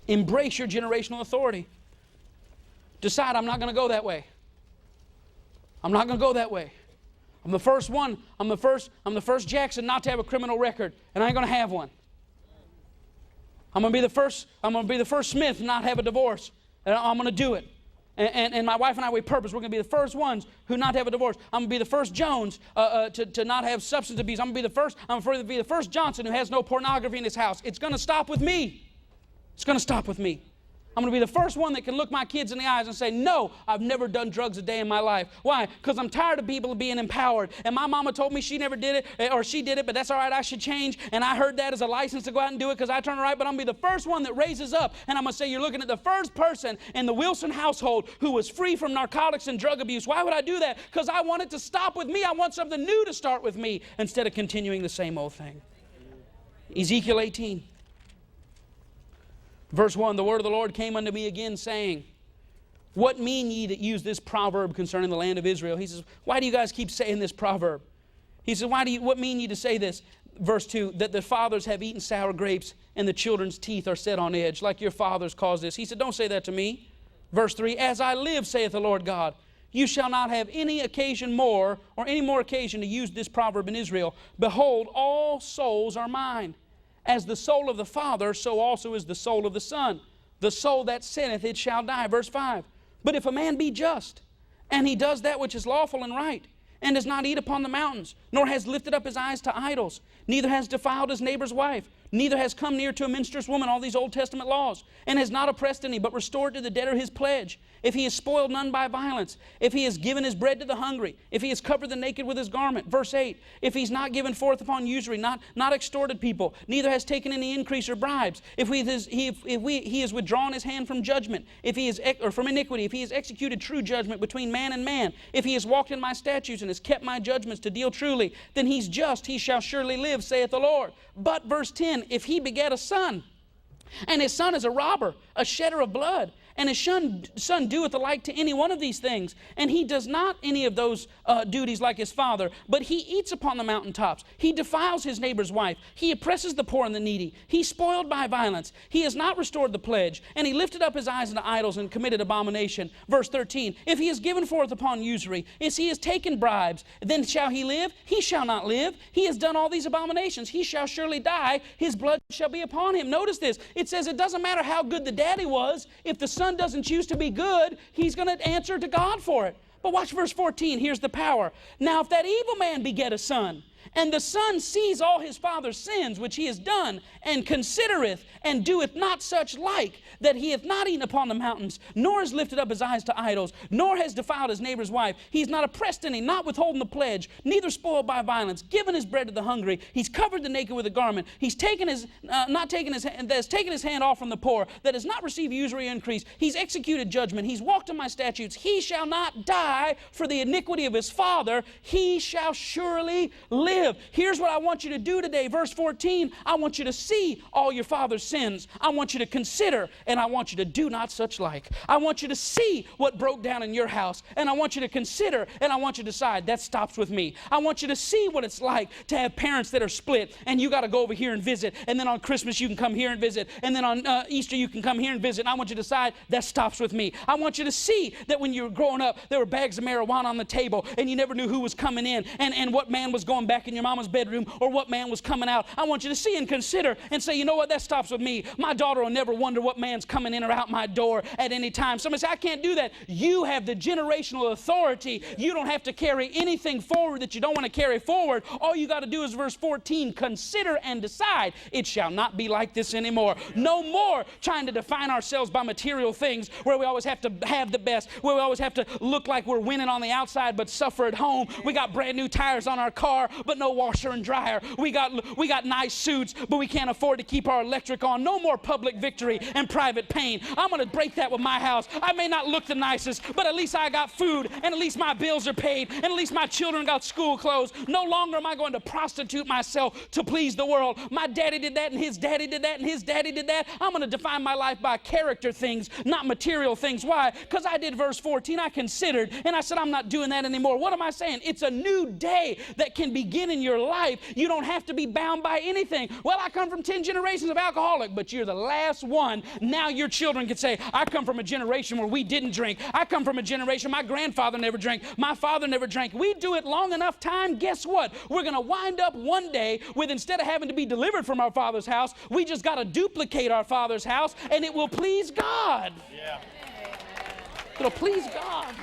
Embrace your generational authority. Decide, I'm not going to go that way. I'm not going to go that way. I'm the first one. I'm the first Jackson not to have a criminal record, and I ain't going to have one. I'm going to be the first Smith not have a divorce, and I'm going to do it. And my wife and I, we purpose, we're going to be the first ones who not have a divorce. I'm going to be the first Jones to not have substance abuse. I'm going to be the first Johnson who has no pornography in his house. It's going to stop with me. It's going to stop with me. I'm going to be the first one that can look my kids in the eyes and say, no, I've never done drugs a day in my life. Why? Because I'm tired of people being empowered. And my mama told me she never did it, or she did it, but that's all right, I should change. And I heard that as a license to go out and do it because I turned right. But I'm going to be the first one that raises up. And I'm going to say, you're looking at the first person in the Wilson household who was free from narcotics and drug abuse. Why would I do that? Because I want it to stop with me. I want something new to start with me instead of continuing the same old thing. Ezekiel 18. Verse 1, the word of the Lord came unto me again, saying, what mean ye that use this proverb concerning the land of Israel? He says, why do you guys keep saying this proverb? He says, what mean ye to say this? Verse 2, that the fathers have eaten sour grapes, and the children's teeth are set on edge, like your fathers caused this. He said, don't say that to me. Verse 3, as I live, saith the Lord God, you shall not have any occasion more, or any more occasion to use this proverb in Israel. Behold, all souls are mine. As the soul of the Father, so also is the soul of the Son. The soul that sinneth, it shall die. Verse 5. But if a man be just, and he does that which is lawful and right, and does not eat upon the mountains, nor has lifted up his eyes to idols, neither has defiled his neighbor's wife, neither has come near to a minstrous woman, all these Old Testament laws, and has not oppressed any, but restored to the debtor his pledge, if he has spoiled none by violence, if he has given his bread to the hungry, if he has covered the naked with his garment. Verse 8, if he's not given forth upon usury, not extorted people, neither has taken any increase or bribes, if he has withdrawn his hand from judgment, or from iniquity, if he has executed true judgment between man and man, if he has walked in my statutes and has kept my judgments to deal truly, then he's just, he shall surely live, saith the Lord. But verse 10, if he beget a son, and his son is a robber, a shedder of blood, and his son doeth the like to any one of these things, and he does not any of those duties like his father, but he eats upon the mountaintops, he defiles his neighbor's wife, he oppresses the poor and the needy, he spoiled by violence, he has not restored the pledge, and he lifted up his eyes unto idols and committed abomination. Verse 13, if he is given forth upon usury, if he has taken bribes, then shall he live? He shall not live. He has done all these abominations. He shall surely die. His blood shall be upon him. Notice this. It says it doesn't matter how good the daddy was. If the son doesn't choose to be good, he's going to answer to God for it. But watch verse 14. Here's the power. Now if that evil man beget a son, and the son sees all his father's sins which he has done, and considereth, and doeth not such like, that he hath not eaten upon the mountains, nor has lifted up his eyes to idols, nor has defiled his neighbor's wife, he has not oppressed any, not withholding the pledge, neither spoiled by violence, given his bread to the hungry, he's covered the naked with a garment, he's taken his, that has taken his hand off from the poor, that has not received usury increase, he's executed judgment, he's walked in my statutes, he shall not die for the iniquity of his father, he shall surely live. Here's what I want you to do today. Verse 14, I want you to see all your father's sins. I want you to consider, and I want you to do not such like. I want you to see what broke down in your house, and I want you to consider, and I want you to decide, that stops with me. I want you to see what it's like to have parents that are split, and you got to go over here and visit, and then on Christmas you can come here and visit, and then on Easter you can come here and visit, and I want you to decide, that stops with me. I want you to see that when you were growing up, there were bags of marijuana on the table, and you never knew who was coming in, and what man was going back in your mama's bedroom, or what man was coming out. I want you to see and consider and say, you know what, that stops with me. My daughter will never wonder what man's coming in or out my door at any time. Somebody say, I can't do that. You have the generational authority. You don't have to carry anything forward that you don't want to carry forward. All you got to do is verse 14, consider and decide. It shall not be like this anymore. No more trying to define ourselves by material things where we always have to have the best, where we always have to look like we're winning on the outside but suffer at home. We got brand new tires on our car but no washer and dryer. We got nice suits, but we can't afford to keep our electric on. No more public victory and private pain. I'm going to break that with my house. I may not look the nicest, but at least I got food, and at least my bills are paid, and at least my children got school clothes. No longer am I going to prostitute myself to please the world. My daddy did that, and his daddy did that, and his daddy did that. I'm going to define my life by character things, not material things. Why? Because I did verse 14. I considered, and I said, I'm not doing that anymore. What am I saying? It's a new day that can begin sin in your life, you don't have to be bound by anything. Well, I come from 10 generations of alcoholic, but you're the last one. Now your children can say, I come from a generation where we didn't drink. I come from a generation, my grandfather never drank, my father never drank. We do it long enough time, guess what? We're going to wind up one day with, instead of having to be delivered from our Father's house, we just got to duplicate our Father's house, and it will please God. Yeah. It'll please God.